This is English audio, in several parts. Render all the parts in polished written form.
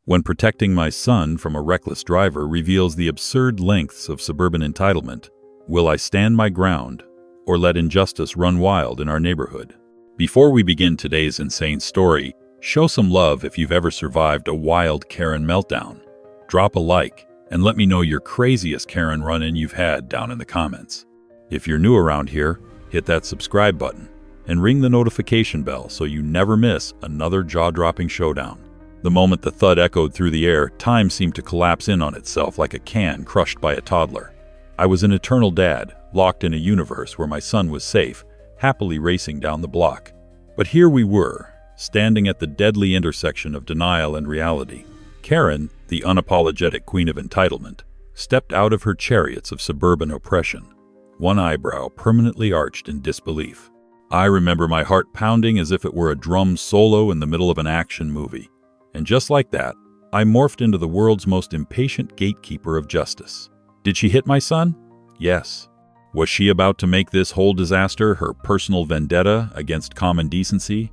when protecting my son from a reckless driver reveals the absurd lengths of suburban entitlement, will I stand my ground or let injustice run wild in our neighborhood? Before we begin today's insane story, show some love if you've ever survived a wild Karen meltdown. Drop a like and let me know your craziest Karen run-in you've had down in the comments. If you're new around here, hit that subscribe button and ring the notification bell so you never miss another jaw-dropping showdown. The moment the thud echoed through the air, time seemed to collapse in on itself like a can crushed by a toddler. I was an eternal dad, locked in a universe where my son was safe, happily racing down the block. But here we were, standing at the deadly intersection of denial and reality. Karen, the unapologetic queen of entitlement, stepped out of her chariots of suburban oppression, one eyebrow permanently arched in disbelief. I remember my heart pounding as if it were a drum solo in the middle of an action movie. And just like that, I morphed into the world's most impatient gatekeeper of justice. Did she hit my son? Yes. Was she about to make this whole disaster her personal vendetta against common decency?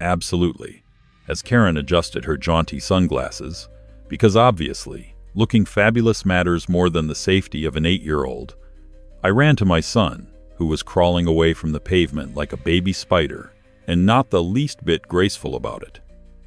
Absolutely. As Karen adjusted her jaunty sunglasses, because obviously, looking fabulous matters more than the safety of an 8-year-old, I ran to my son, who was crawling away from the pavement like a baby spider, and not the least bit graceful about it.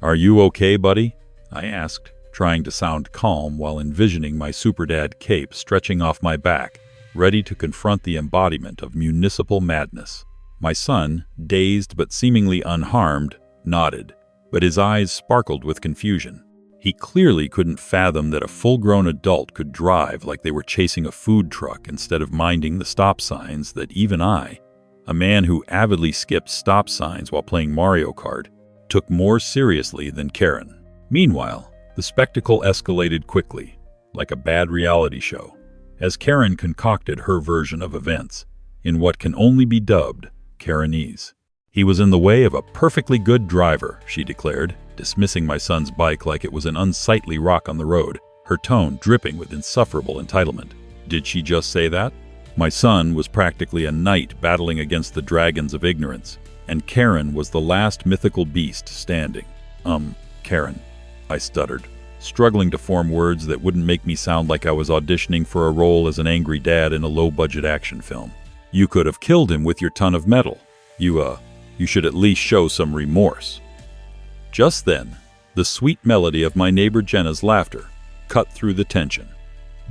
"Are you okay, buddy?" I asked, trying to sound calm while envisioning my superdad cape stretching off my back, ready to confront the embodiment of municipal madness. My son, dazed but seemingly unharmed, nodded, but his eyes sparkled with confusion. He clearly couldn't fathom that a full-grown adult could drive like they were chasing a food truck instead of minding the stop signs that even I, a man who avidly skipped stop signs while playing Mario Kart, took more seriously than Karen. Meanwhile, the spectacle escalated quickly, like a bad reality show, as Karen concocted her version of events in what can only be dubbed Karenese. "He was in the way of a perfectly good driver," she declared, dismissing my son's bike like it was an unsightly rock on the road, her tone dripping with insufferable entitlement. Did she just say that? My son was practically a knight battling against the dragons of ignorance, and Karen was the last mythical beast standing. Karen," I stuttered, struggling to form words that wouldn't make me sound like I was auditioning for a role as an angry dad in a low-budget action film. "You could have killed him with your ton of metal. You should at least show some remorse." Just then, the sweet melody of my neighbor Jenna's laughter cut through the tension.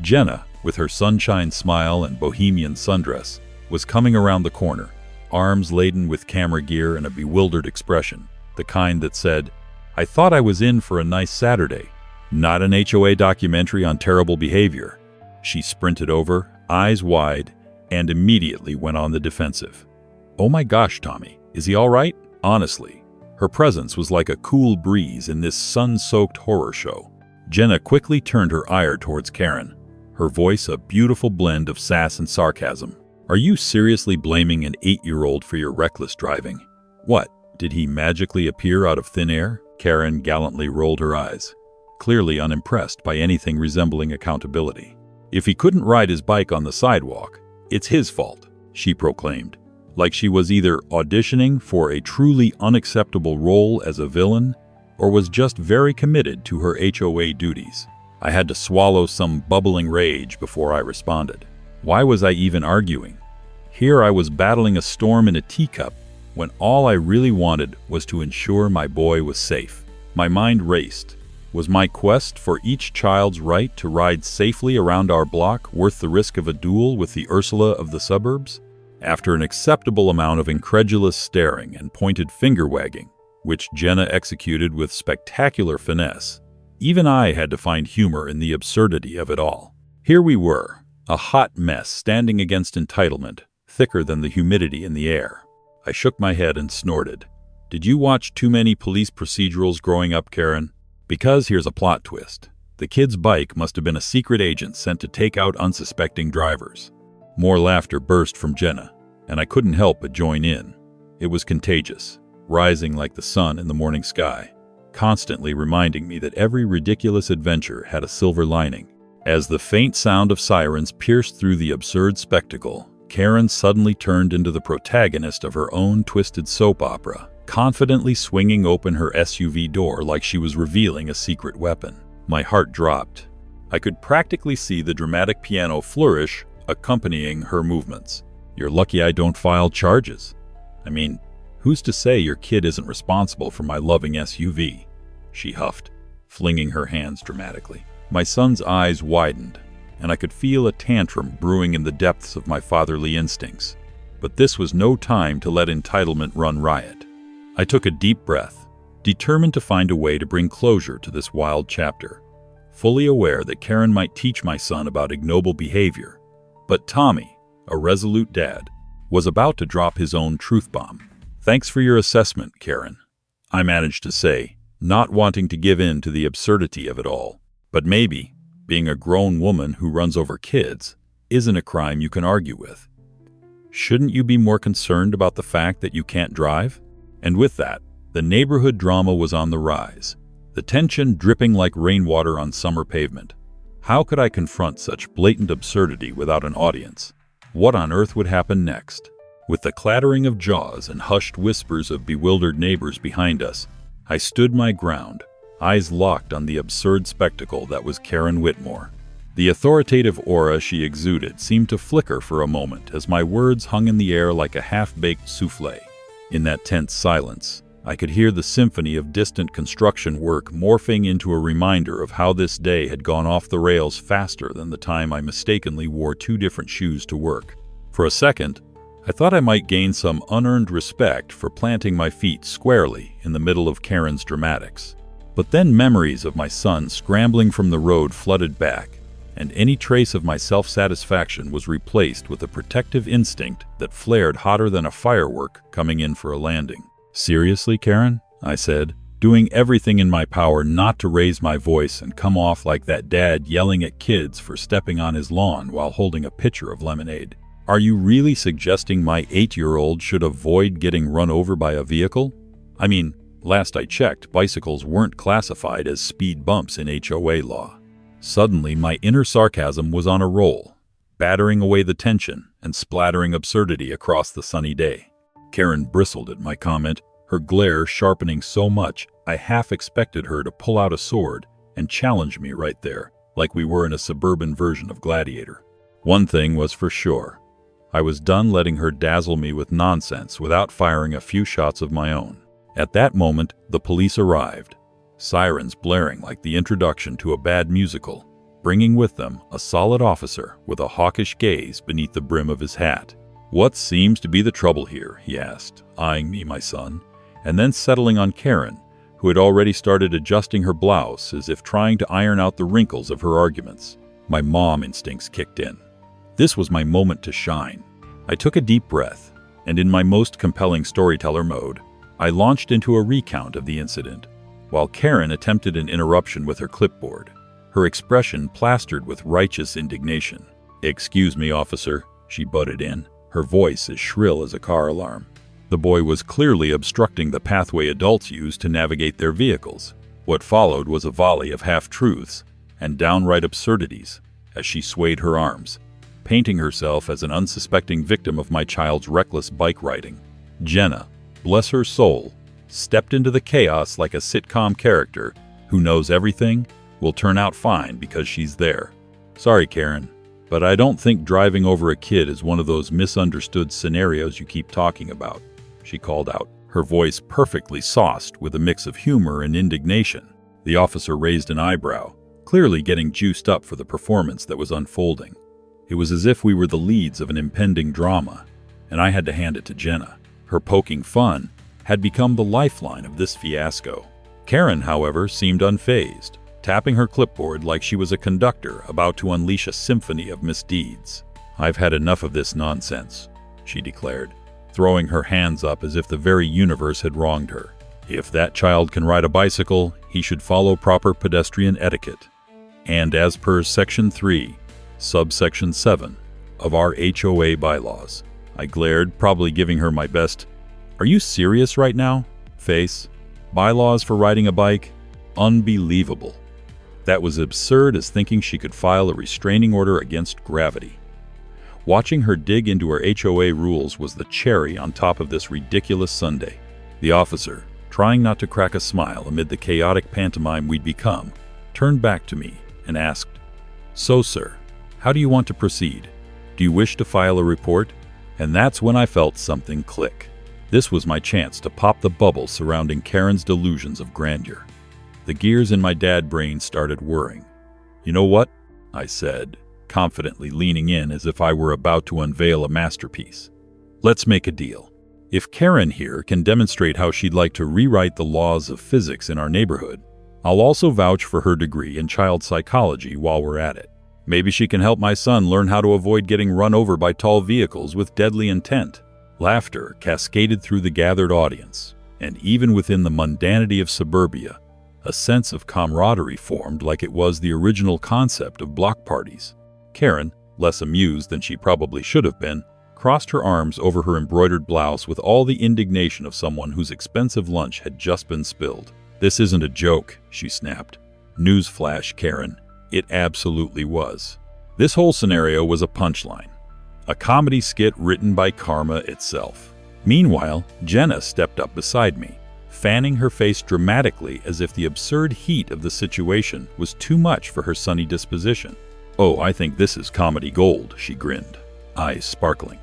Jenna, with her sunshine smile and bohemian sundress, was coming around the corner, arms laden with camera gear and a bewildered expression, the kind that said, "I thought I was in for a nice Saturday, not an HOA documentary on terrible behavior." She sprinted over, eyes wide, and immediately went on the defensive. "Oh my gosh, Tommy, is he all right?" Honestly, her presence was like a cool breeze in this sun-soaked horror show. Jenna quickly turned her ire towards Karen, her voice a beautiful blend of sass and sarcasm. "Are you seriously blaming an 8-year-old for your reckless driving? What, did he magically appear out of thin air?" Karen gallantly rolled her eyes, clearly unimpressed by anything resembling accountability. "If he couldn't ride his bike on the sidewalk, it's his fault," she proclaimed, like she was either auditioning for a truly unacceptable role as a villain or was just very committed to her HOA duties. I had to swallow some bubbling rage before I responded. Why was I even arguing? Here I was battling a storm in a teacup when all I really wanted was to ensure my boy was safe. My mind raced. Was my quest for each child's right to ride safely around our block worth the risk of a duel with the Ursula of the suburbs? After an acceptable amount of incredulous staring and pointed finger-wagging, which Jenna executed with spectacular finesse, even I had to find humor in the absurdity of it all. Here we were, a hot mess standing against entitlement, thicker than the humidity in the air. I shook my head and snorted. "Did you watch too many police procedurals growing up, Karen? Because here's a plot twist. The kid's bike must have been a secret agent sent to take out unsuspecting drivers." More laughter burst from Jenna, and I couldn't help but join in. It was contagious, rising like the sun in the morning sky, constantly reminding me that every ridiculous adventure had a silver lining. As the faint sound of sirens pierced through the absurd spectacle, Karen suddenly turned into the protagonist of her own twisted soap opera, confidently swinging open her SUV door like she was revealing a secret weapon. My heart dropped. I could practically see the dramatic piano flourish accompanying her movements. You're lucky I don't file charges. I mean, who's to say your kid isn't responsible for my loving SUV? She huffed, flinging her hands dramatically. My son's eyes widened, and I could feel a tantrum brewing in the depths of my fatherly instincts. But this was no time to let entitlement run riot. I took a deep breath, determined to find a way to bring closure to this wild chapter, fully aware that Karen might teach my son about ignoble behavior. But Tommy, a resolute dad, was about to drop his own truth bomb. "Thanks for your assessment, Karen," I managed to say, not wanting to give in to the absurdity of it all. But maybe, being a grown woman who runs over kids isn't a crime you can argue with. Shouldn't you be more concerned about the fact that you can't drive? And with that, the neighborhood drama was on the rise, the tension dripping like rainwater on summer pavement. How could I confront such blatant absurdity without an audience? What on earth would happen next? With the clattering of jaws and hushed whispers of bewildered neighbors behind us, I stood my ground, eyes locked on the absurd spectacle that was Karen Whitmore. The authoritative aura she exuded seemed to flicker for a moment as my words hung in the air like a half-baked soufflé. In that tense silence, I could hear the symphony of distant construction work morphing into a reminder of how this day had gone off the rails faster than the time I mistakenly wore two different shoes to work. For a second, I thought I might gain some unearned respect for planting my feet squarely in the middle of Karen's dramatics. But then memories of my son scrambling from the road flooded back, and any trace of my self-satisfaction was replaced with a protective instinct that flared hotter than a firework coming in for a landing. "Seriously, Karen?" I said, doing everything in my power not to raise my voice and come off like that dad yelling at kids for stepping on his lawn while holding a pitcher of lemonade. "Are you really suggesting my 8-year-old should avoid getting run over by a vehicle? I mean, last I checked, bicycles weren't classified as speed bumps in HOA law." Suddenly, my inner sarcasm was on a roll, battering away the tension and splattering absurdity across the sunny day. Karen bristled at my comment, her glare sharpening so much I half expected her to pull out a sword and challenge me right there, like we were in a suburban version of Gladiator. One thing was for sure. I was done letting her dazzle me with nonsense without firing a few shots of my own. At that moment, the police arrived, sirens blaring like the introduction to a bad musical, bringing with them a solid officer with a hawkish gaze beneath the brim of his hat. "What seems to be the trouble here?" he asked, eyeing me, my son, and then settling on Karen, who had already started adjusting her blouse as if trying to iron out the wrinkles of her arguments. My mom instincts kicked in. This was my moment to shine. I took a deep breath, and in my most compelling storyteller mode, I launched into a recount of the incident, while Karen attempted an interruption with her clipboard, her expression plastered with righteous indignation. "Excuse me, officer," she butted in, her voice as shrill as a car alarm. The boy was clearly obstructing the pathway adults use to navigate their vehicles. What followed was a volley of half-truths and downright absurdities as she swayed her arms, painting herself as an unsuspecting victim of my child's reckless bike riding. Jenna, bless her soul, stepped into the chaos like a sitcom character who knows everything will turn out fine because she's there. "Sorry, Karen, but I don't think driving over a kid is one of those misunderstood scenarios you keep talking about," she called out, her voice perfectly sauced with a mix of humor and indignation. The officer raised an eyebrow, clearly getting juiced up for the performance that was unfolding. It was as if we were the leads of an impending drama, and I had to hand it to Jenna. Her poking fun had become the lifeline of this fiasco. Karen, however, seemed unfazed, tapping her clipboard like she was a conductor about to unleash a symphony of misdeeds. "I've had enough of this nonsense," she declared, throwing her hands up as if the very universe had wronged her. "If that child can ride a bicycle, he should follow proper pedestrian etiquette. And as per Section 3, Subsection 7 of our HOA bylaws." I glared, probably giving her my best "Are you serious right now?" face. Bylaws for riding a bike? Unbelievable. That was absurd as thinking she could file a restraining order against gravity. Watching her dig into her HOA rules was the cherry on top of this ridiculous sundae. The officer, trying not to crack a smile amid the chaotic pantomime we'd become, turned back to me and asked, "So, sir, how do you want to proceed? Do you wish to file a report?" And that's when I felt something click. This was my chance to pop the bubble surrounding Karen's delusions of grandeur. The gears in my dad brain started whirring. "You know what?" I said, confidently leaning in as if I were about to unveil a masterpiece. "Let's make a deal. If Karen here can demonstrate how she'd like to rewrite the laws of physics in our neighborhood, I'll also vouch for her degree in child psychology while we're at it. Maybe she can help my son learn how to avoid getting run over by tall vehicles with deadly intent." Laughter cascaded through the gathered audience, and even within the mundanity of suburbia, a sense of camaraderie formed like it was the original concept of block parties. Karen, less amused than she probably should have been, crossed her arms over her embroidered blouse with all the indignation of someone whose expensive lunch had just been spilled. "This isn't a joke," she snapped. "Newsflash, Karen. It absolutely was." This whole scenario was a punchline, a comedy skit written by karma itself. Meanwhile, Jenna stepped up beside me, fanning her face dramatically as if the absurd heat of the situation was too much for her sunny disposition. "Oh, I think this is comedy gold," she grinned, eyes sparkling.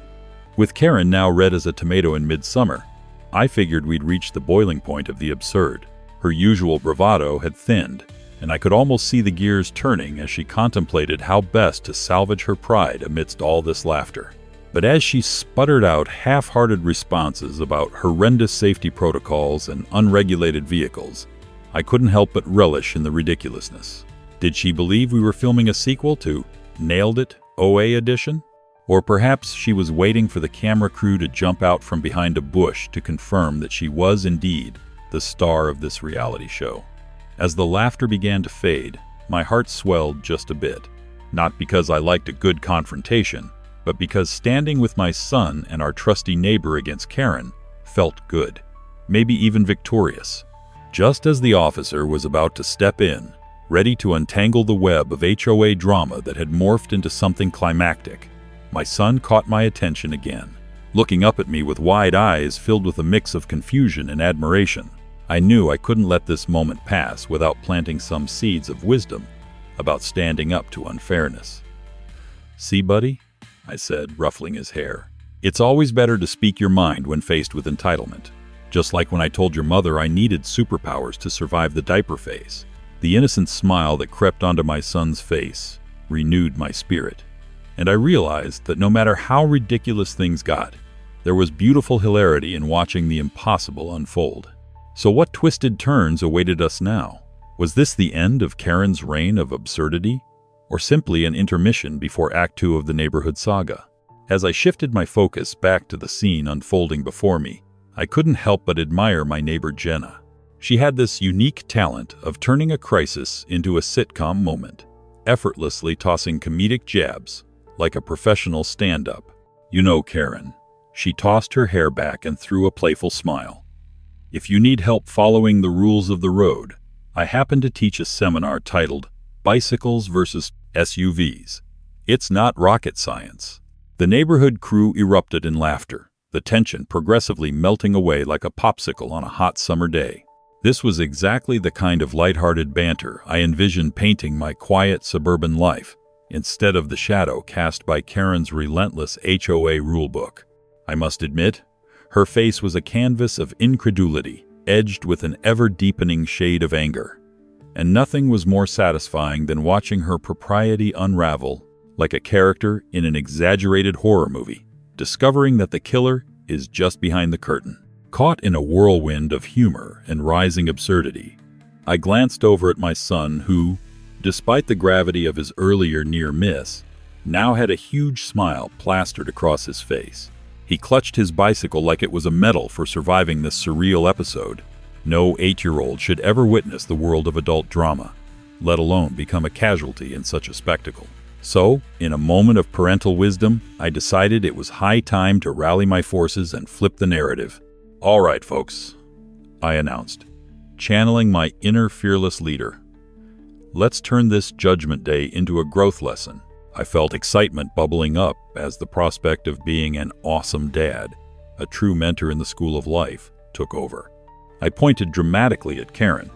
With Karen now red as a tomato in midsummer, I figured we'd reached the boiling point of the absurd. Her usual bravado had thinned, and I could almost see the gears turning as she contemplated how best to salvage her pride amidst all this laughter. But as she sputtered out half-hearted responses about horrendous safety protocols and unregulated vehicles, I couldn't help but relish in the ridiculousness. Did she believe we were filming a sequel to Nailed It, OA Edition? Or perhaps she was waiting for the camera crew to jump out from behind a bush to confirm that she was indeed the star of this reality show. As the laughter began to fade, my heart swelled just a bit, not because I liked a good confrontation, but because standing with my son and our trusty neighbor against Karen felt good, maybe even victorious. Just as the officer was about to step in, ready to untangle the web of HOA drama that had morphed into something climactic, my son caught my attention again. Looking up at me with wide eyes filled with a mix of confusion and admiration, I knew I couldn't let this moment pass without planting some seeds of wisdom about standing up to unfairness. "See, buddy?" I said, ruffling his hair. "It's always better to speak your mind when faced with entitlement. Just like when I told your mother I needed superpowers to survive the diaper phase." The innocent smile that crept onto my son's face renewed my spirit, and I realized that no matter how ridiculous things got, there was beautiful hilarity in watching the impossible unfold. So what twisted turns awaited us now? Was this the end of Karen's reign of absurdity, or simply an intermission before Act 2 of the neighborhood saga? As I shifted my focus back to the scene unfolding before me, I couldn't help but admire my neighbor Jenna. She had this unique talent of turning a crisis into a sitcom moment, effortlessly tossing comedic jabs like a professional stand-up. "You know, Karen," she tossed her hair back and threw a playful smile, "if you need help following the rules of the road, I happen to teach a seminar titled Bicycles versus SUVs. It's not rocket science." The neighborhood crew erupted in laughter, the tension progressively melting away like a popsicle on a hot summer day. This was exactly the kind of lighthearted banter I envisioned painting my quiet suburban life, instead of the shadow cast by Karen's relentless HOA rulebook. I must admit, her face was a canvas of incredulity, edged with an ever-deepening shade of anger. And nothing was more satisfying than watching her propriety unravel like a character in an exaggerated horror movie, discovering that the killer is just behind the curtain. Caught in a whirlwind of humor and rising absurdity, I glanced over at my son who, despite the gravity of his earlier near miss, now had a huge smile plastered across his face. He clutched his bicycle like it was a medal for surviving this surreal episode. No 8-year-old should ever witness the world of adult drama, let alone become a casualty in such a spectacle. So, in a moment of parental wisdom, I decided it was high time to rally my forces and flip the narrative. "All right, folks," I announced, channeling my inner fearless leader. "Let's turn this Judgment Day into a growth lesson." I felt excitement bubbling up as the prospect of being an awesome dad, a true mentor in the school of life, took over. I pointed dramatically at Karen,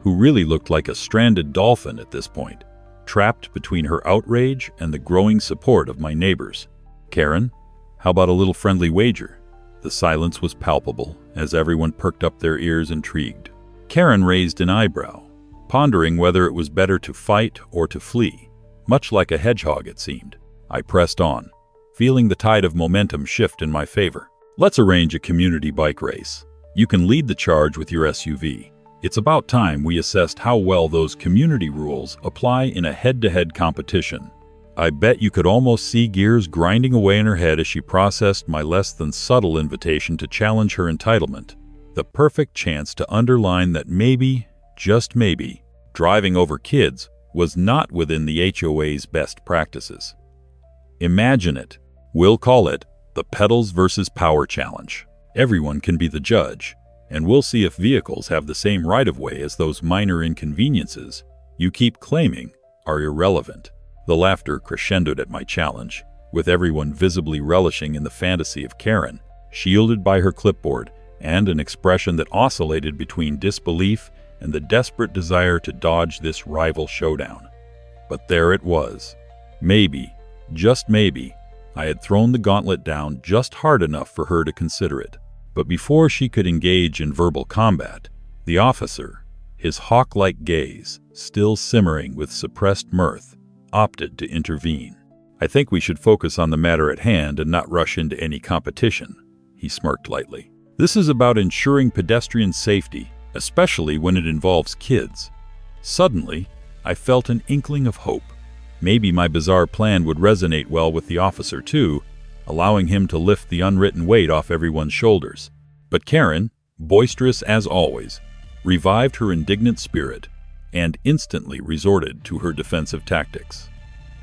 who really looked like a stranded dolphin at this point, trapped between her outrage and the growing support of my neighbors. "Karen, how about a little friendly wager?" The silence was palpable as everyone perked up their ears intrigued. Karen raised an eyebrow, pondering whether it was better to fight or to flee, much like a hedgehog it seemed. I pressed on, feeling the tide of momentum shift in my favor. "Let's arrange a community bike race. You can lead the charge with your SUV. It's about time we assessed how well those community rules apply in a head-to-head competition." I bet you could almost see gears grinding away in her head as she processed my less than subtle invitation to challenge her entitlement. The perfect chance to underline that maybe, just maybe, driving over kids was not within the HOA's best practices. Imagine it. We'll call it the pedals versus power challenge. Everyone can be the judge, and we'll see if vehicles have the same right-of-way as those minor inconveniences you keep claiming are irrelevant. The laughter crescendoed at my challenge, with everyone visibly relishing in the fantasy of Karen, shielded by her clipboard, and an expression that oscillated between disbelief and the desperate desire to dodge this rival showdown. But there it was. Maybe, just maybe, I had thrown the gauntlet down just hard enough for her to consider it. But before she could engage in verbal combat, the officer, his hawk-like gaze still simmering with suppressed mirth, opted to intervene. "I think we should focus on the matter at hand and not rush into any competition," he smirked lightly. "This is about ensuring pedestrian safety, especially when it involves kids." Suddenly, I felt an inkling of hope. Maybe my bizarre plan would resonate well with the officer too, allowing him to lift the unwritten weight off everyone's shoulders. But Karen, boisterous as always, revived her indignant spirit and instantly resorted to her defensive tactics.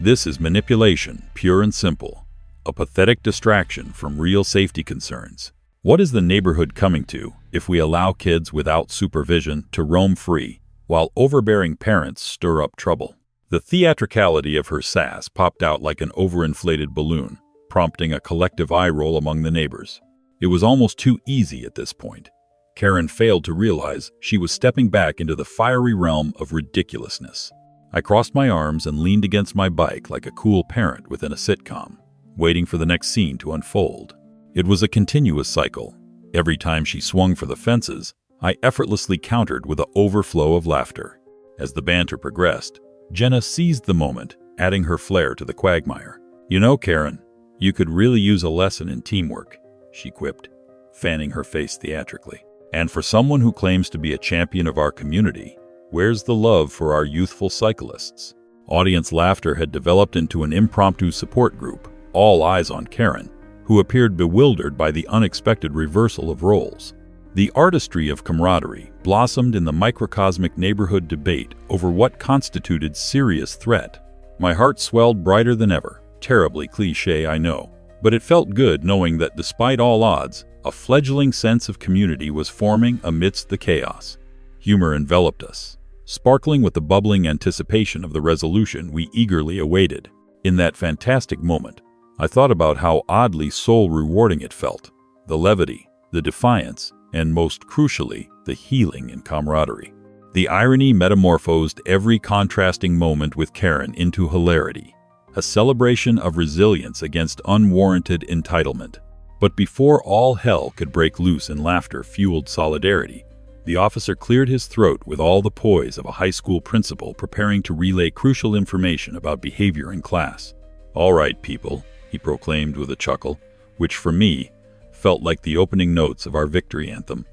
"This is manipulation, pure and simple, a pathetic distraction from real safety concerns. What is the neighborhood coming to if we allow kids without supervision to roam free while overbearing parents stir up trouble?" The theatricality of her sass popped out like an overinflated balloon, prompting a collective eye roll among the neighbors. It was almost too easy at this point. Karen failed to realize she was stepping back into the fiery realm of ridiculousness. I crossed my arms and leaned against my bike like a cool parent within a sitcom, waiting for the next scene to unfold. It was a continuous cycle. Every time she swung for the fences, I effortlessly countered with an overflow of laughter. As the banter progressed, Jenna seized the moment, adding her flair to the quagmire. "You know, Karen, you could really use a lesson in teamwork," she quipped, fanning her face theatrically. "And for someone who claims to be a champion of our community, where's the love for our youthful cyclists?" Audience laughter had developed into an impromptu support group, all eyes on Karen, who appeared bewildered by the unexpected reversal of roles. The artistry of camaraderie blossomed in the microcosmic neighborhood debate over what constituted serious threat. My heart swelled brighter than ever. Terribly cliché, I know, but it felt good knowing that despite all odds, a fledgling sense of community was forming amidst the chaos. Humor enveloped us, sparkling with the bubbling anticipation of the resolution we eagerly awaited. In that fantastic moment, I thought about how oddly soul-rewarding it felt. The levity, the defiance, and most crucially, the healing in camaraderie. The irony metamorphosed every contrasting moment with Karen into hilarity, a celebration of resilience against unwarranted entitlement. But before all hell could break loose in laughter-fueled solidarity, the officer cleared his throat with all the poise of a high school principal preparing to relay crucial information about behavior in class. "All right, people," he proclaimed with a chuckle, which for me felt like the opening notes of our victory anthem.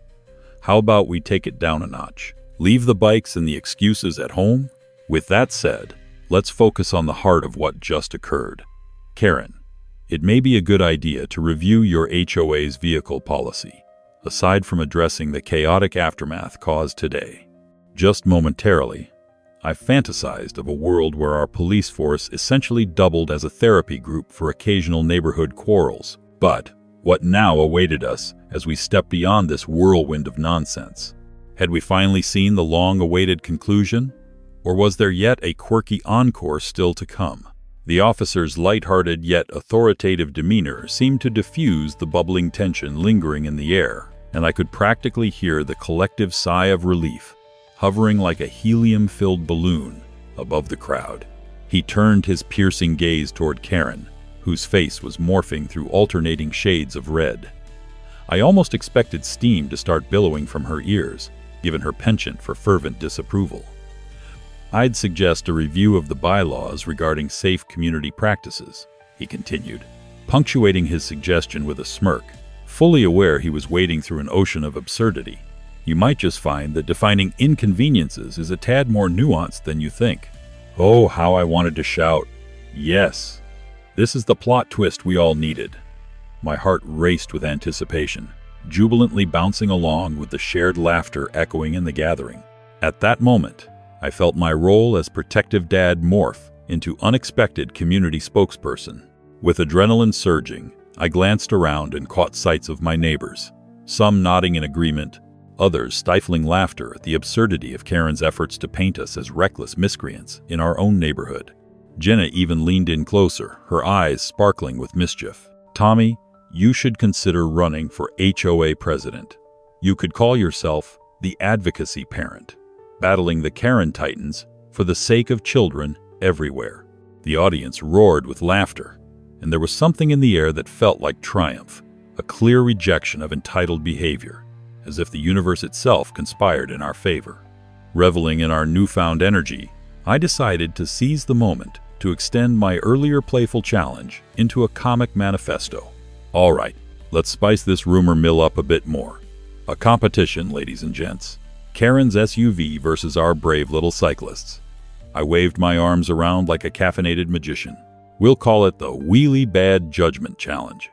"How about we take it down a notch? Leave the bikes and the excuses at home? With that said, let's focus on the heart of what just occurred. Karen, it may be a good idea to review your HOA's vehicle policy, aside from addressing the chaotic aftermath caused today." Just momentarily, I fantasized of a world where our police force essentially doubled as a therapy group for occasional neighborhood quarrels. But what now awaited us as we stepped beyond this whirlwind of nonsense? Had we finally seen the long-awaited conclusion? Or was there yet a quirky encore still to come? The officer's light-hearted yet authoritative demeanor seemed to diffuse the bubbling tension lingering in the air, and I could practically hear the collective sigh of relief. hovering like a helium-filled balloon above the crowd. He turned his piercing gaze toward Karen, whose face was morphing through alternating shades of red. I almost expected steam to start billowing from her ears, given her penchant for fervent disapproval. "I'd suggest a review of the bylaws regarding safe community practices," he continued, punctuating his suggestion with a smirk, fully aware he was wading through an ocean of absurdity. "You might just find that defining inconveniences is a tad more nuanced than you think." Oh, how I wanted to shout, "Yes! This is the plot twist we all needed." My heart raced with anticipation, jubilantly bouncing along with the shared laughter echoing in the gathering. At that moment, I felt my role as protective dad morph into unexpected community spokesperson. With adrenaline surging, I glanced around and caught sights of my neighbors, some nodding in agreement, others stifling laughter at the absurdity of Karen's efforts to paint us as reckless miscreants in our own neighborhood. Jenna even leaned in closer, her eyes sparkling with mischief. "Tommy, you should consider running for HOA president. You could call yourself the advocacy parent, battling the Karen titans for the sake of children everywhere." The audience roared with laughter, and there was something in the air that felt like triumph, a clear rejection of entitled behavior, as if the universe itself conspired in our favor. Reveling in our newfound energy, I decided to seize the moment to extend my earlier playful challenge into a comic manifesto. "All right, let's spice this rumor mill up a bit more. A competition, ladies and gents. Karen's SUV versus our brave little cyclists." I waved my arms around like a caffeinated magician. "We'll call it the Wheelie Bad Judgment Challenge,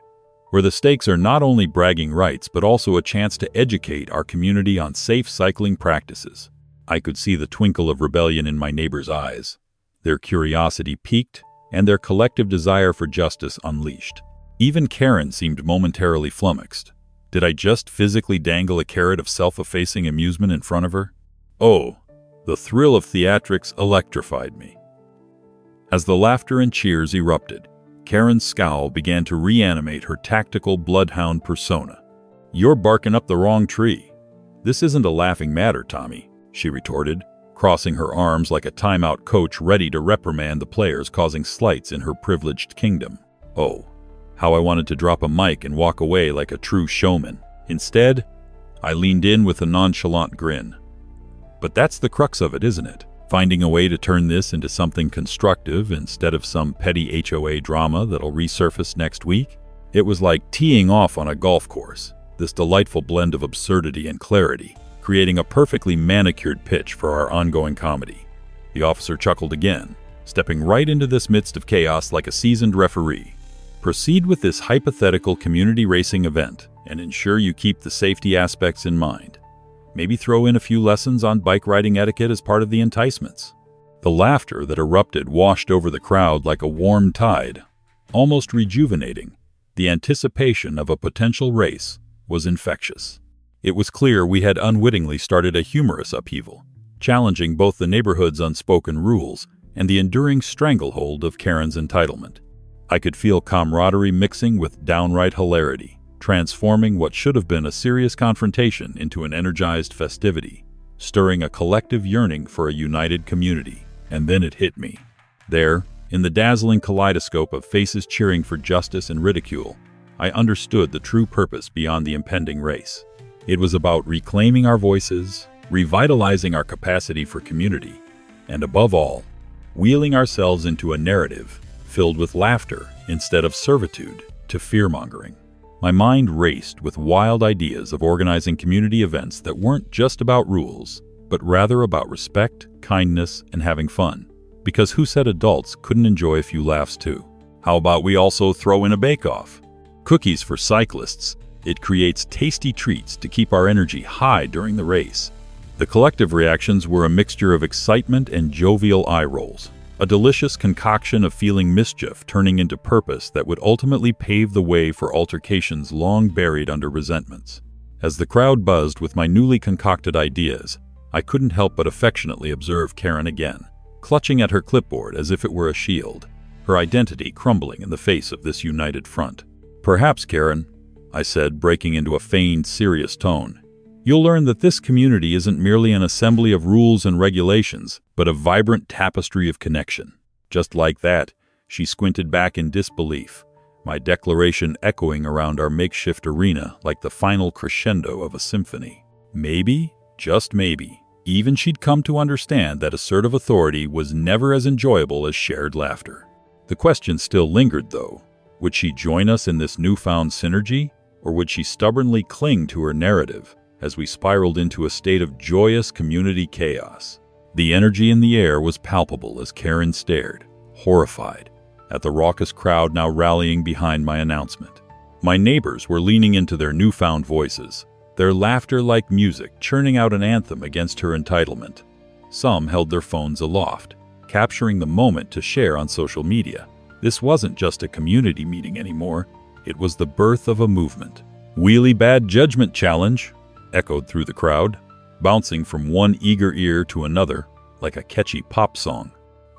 where the stakes are not only bragging rights but also a chance to educate our community on safe cycling practices." I could see the twinkle of rebellion in my neighbors' eyes, their curiosity piqued and their collective desire for justice unleashed. Even Karen seemed momentarily flummoxed. Did I just physically dangle a carrot of self-effacing amusement in front of her? Oh, the thrill of theatrics electrified me. As the laughter and cheers erupted, Karen's scowl began to reanimate her tactical bloodhound persona. "You're barking up the wrong tree. This isn't a laughing matter, Tommy," she retorted, crossing her arms like a timeout coach ready to reprimand the players causing slights in her privileged kingdom. Oh, how I wanted to drop a mic and walk away like a true showman. Instead, I leaned in with a nonchalant grin. "But that's the crux of it, isn't it? Finding a way to turn this into something constructive instead of some petty HOA drama that'll resurface next week." It was like teeing off on a golf course, this delightful blend of absurdity and clarity, creating a perfectly manicured pitch for our ongoing comedy. The officer chuckled again, stepping right into this midst of chaos like a seasoned referee. "Proceed with this hypothetical community racing event and ensure you keep the safety aspects in mind. Maybe throw in a few lessons on bike riding etiquette as part of the enticements." The laughter that erupted washed over the crowd like a warm tide, almost rejuvenating. The anticipation of a potential race was infectious. It was clear we had unwittingly started a humorous upheaval, challenging both the neighborhood's unspoken rules and the enduring stranglehold of Karen's entitlement. I could feel camaraderie mixing with downright hilarity, transforming what should have been a serious confrontation into an energized festivity, stirring a collective yearning for a united community. And then it hit me. There, in the dazzling kaleidoscope of faces cheering for justice and ridicule, I understood the true purpose beyond the impending race. It was about reclaiming our voices, revitalizing our capacity for community, and above all, wheeling ourselves into a narrative filled with laughter instead of servitude to fear-mongering. My mind raced with wild ideas of organizing community events that weren't just about rules, but rather about respect, kindness, and having fun. Because who said adults couldn't enjoy a few laughs too? How about we also throw in a bake-off? Cookies for cyclists. It creates tasty treats to keep our energy high during the race. The collective reactions were a mixture of excitement and jovial eye rolls. A delicious concoction of feeling mischief turning into purpose that would ultimately pave the way for altercations long buried under resentments. As the crowd buzzed with my newly concocted ideas, I couldn't help but affectionately observe Karen again, clutching at her clipboard as if it were a shield, her identity crumbling in the face of this united front. "Perhaps, Karen," I said, breaking into a feigned serious tone, you'll learn that this community isn't merely an assembly of rules and regulations, but a vibrant tapestry of connection. Just like that, she squinted back in disbelief, my declaration echoing around our makeshift arena like the final crescendo of a symphony. Maybe, just maybe, even she'd come to understand that assertive authority was never as enjoyable as shared laughter. The question still lingered, though. Would she join us in this newfound synergy, or would she stubbornly cling to her narrative as we spiraled into a state of joyous community chaos? The energy in the air was palpable as Karen stared, horrified, at the raucous crowd now rallying behind my announcement. My neighbors were leaning into their newfound voices, their laughter like music churning out an anthem against her entitlement. Some held their phones aloft, capturing the moment to share on social media. This wasn't just a community meeting anymore, it was the birth of a movement. "Wheelie Bad Judgment Challenge," echoed through the crowd, bouncing from one eager ear to another like a catchy pop song.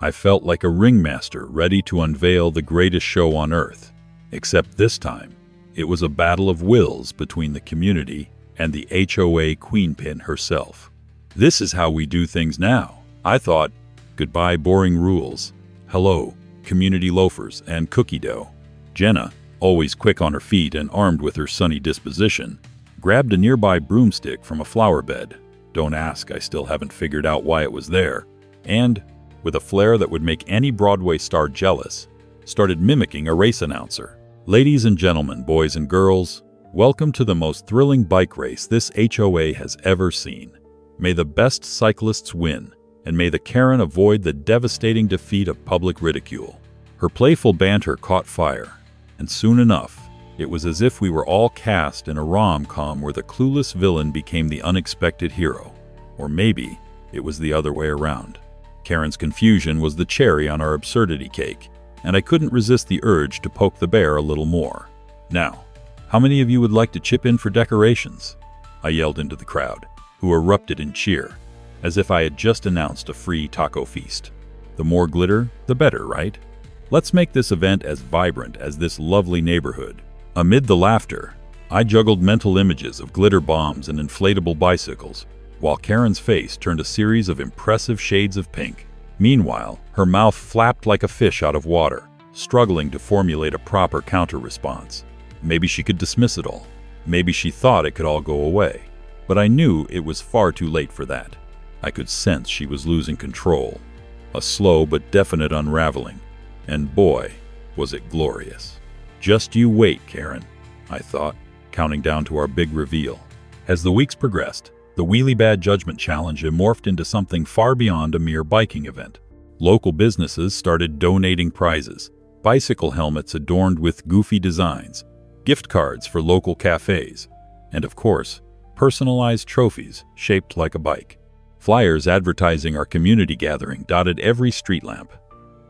I felt like a ringmaster ready to unveil the greatest show on earth. Except this time, it was a battle of wills between the community and the HOA queenpin herself. This is how we do things now, I thought. Goodbye boring rules. Hello, community loafers and cookie dough. Jenna, always quick on her feet and armed with her sunny disposition, grabbed a nearby broomstick from a flower bed. Don't ask, I still haven't figured out why it was there. And, with a flair that would make any Broadway star jealous, started mimicking a race announcer. "Ladies and gentlemen, boys and girls, welcome to the most thrilling bike race this HOA has ever seen. May the best cyclists win, and may the Karen avoid the devastating defeat of public ridicule." Her playful banter caught fire, and soon enough, it was as if we were all cast in a rom-com where the clueless villain became the unexpected hero. Or maybe it was the other way around. Karen's confusion was the cherry on our absurdity cake, and I couldn't resist the urge to poke the bear a little more. "Now, how many of you would like to chip in for decorations?" I yelled into the crowd, who erupted in cheer, as if I had just announced a free taco feast. The more glitter, the better, right? Let's make this event as vibrant as this lovely neighborhood. Amid the laughter, I juggled mental images of glitter bombs and inflatable bicycles, while Karen's face turned a series of impressive shades of pink. Meanwhile, her mouth flapped like a fish out of water, struggling to formulate a proper counter-response. Maybe she could dismiss it all. Maybe she thought it could all go away. But I knew it was far too late for that. I could sense she was losing control. A slow but definite unraveling. And boy, was it glorious. "Just you wait, Karen," I thought, counting down to our big reveal. As the weeks progressed, the Wheelie Bad Judgment Challenge morphed into something far beyond a mere biking event. Local businesses started donating prizes, bicycle helmets adorned with goofy designs, gift cards for local cafes, and of course, personalized trophies shaped like a bike. Flyers advertising our community gathering dotted every street lamp,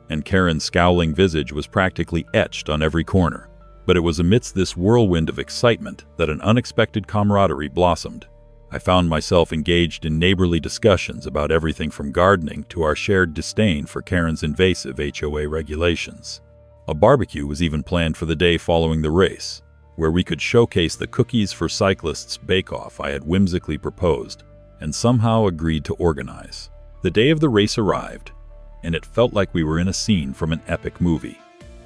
and Karen's scowling visage was practically etched on every corner. But it was amidst this whirlwind of excitement that an unexpected camaraderie blossomed. I found myself engaged in neighborly discussions about everything from gardening to our shared disdain for Karen's invasive HOA regulations. A barbecue was even planned for the day following the race, where we could showcase the Cookies for Cyclists bake-off I had whimsically proposed and somehow agreed to organize. The day of the race arrived, and it felt like we were in a scene from an epic movie.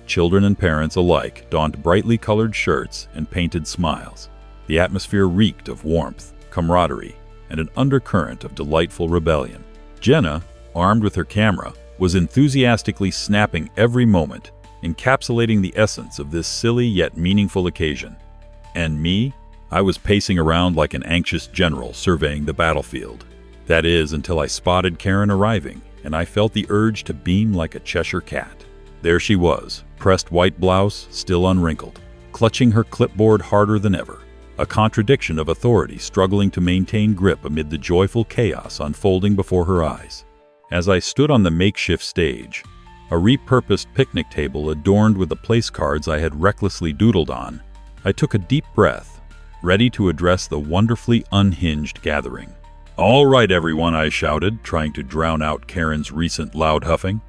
Children and parents alike donned brightly colored shirts and painted smiles. The atmosphere reeked of warmth, camaraderie, and an undercurrent of delightful rebellion. Jenna, armed with her camera, was enthusiastically snapping every moment, encapsulating the essence of this silly yet meaningful occasion. And me? I was pacing around like an anxious general surveying the battlefield. That is, until I spotted Karen arriving, and I felt the urge to beam like a Cheshire cat. There she was, pressed white blouse, still unwrinkled, clutching her clipboard harder than ever. A contradiction of authority struggling to maintain grip amid the joyful chaos unfolding before her eyes. As I stood on the makeshift stage, a repurposed picnic table adorned with the place cards I had recklessly doodled on, I took a deep breath, ready to address the wonderfully unhinged gathering. "All right, everyone," I shouted, trying to drown out Karen's recent loud huffing.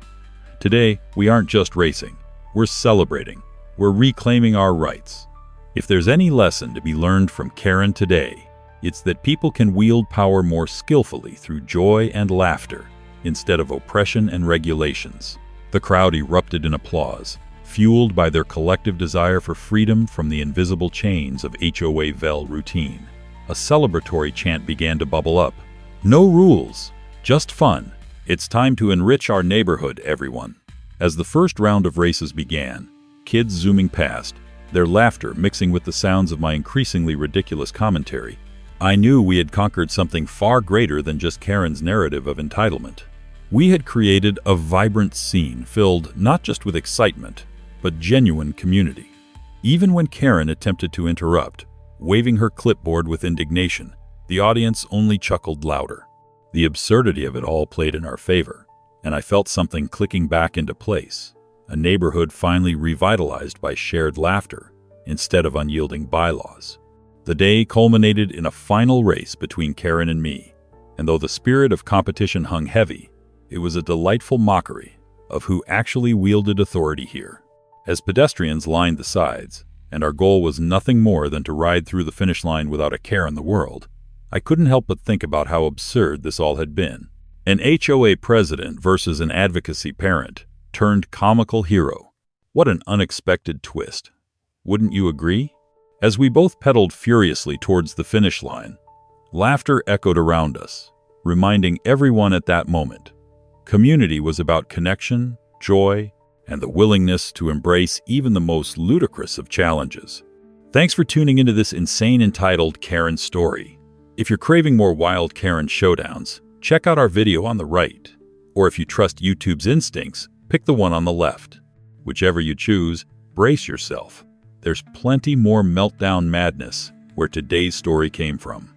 "Today, we aren't just racing. We're celebrating. We're reclaiming our rights. If there's any lesson to be learned from Karen today, It's that people can wield power more skillfully through joy and laughter, instead of oppression and regulations. The crowd erupted in applause, fueled by their collective desire for freedom from the invisible chains of HOA routine. A celebratory chant began to bubble up. No rules, just fun. It's time to enrich our neighborhood, everyone. As the first round of races began, kids zooming past, their laughter mixing with the sounds of my increasingly ridiculous commentary, I knew we had conquered something far greater than just Karen's narrative of entitlement. We had created a vibrant scene filled not just with excitement, but genuine community. Even when Karen attempted to interrupt, waving her clipboard with indignation, the audience only chuckled louder. The absurdity of it all played in our favor, and I felt something clicking back into place. A neighborhood finally revitalized by shared laughter instead of unyielding bylaws. The day culminated in a final race between Karen and me, and though the spirit of competition hung heavy, it was a delightful mockery of who actually wielded authority here. As pedestrians lined the sides, and our goal was nothing more than to ride through the finish line without a care in the world, I couldn't help but think about how absurd this all had been. An HOA president versus an advocacy parent turned comical hero. What an unexpected twist. Wouldn't you agree? As we both pedaled furiously towards the finish line, laughter echoed around us, reminding everyone at that moment. Community was about connection, joy, and the willingness to embrace even the most ludicrous of challenges. Thanks for tuning into this insane entitled Karen story. If you're craving more wild Karen showdowns, check out our video on the right. Or if you trust YouTube's instincts, pick the one on the left. Whichever you choose, brace yourself. There's plenty more meltdown madness where today's story came from.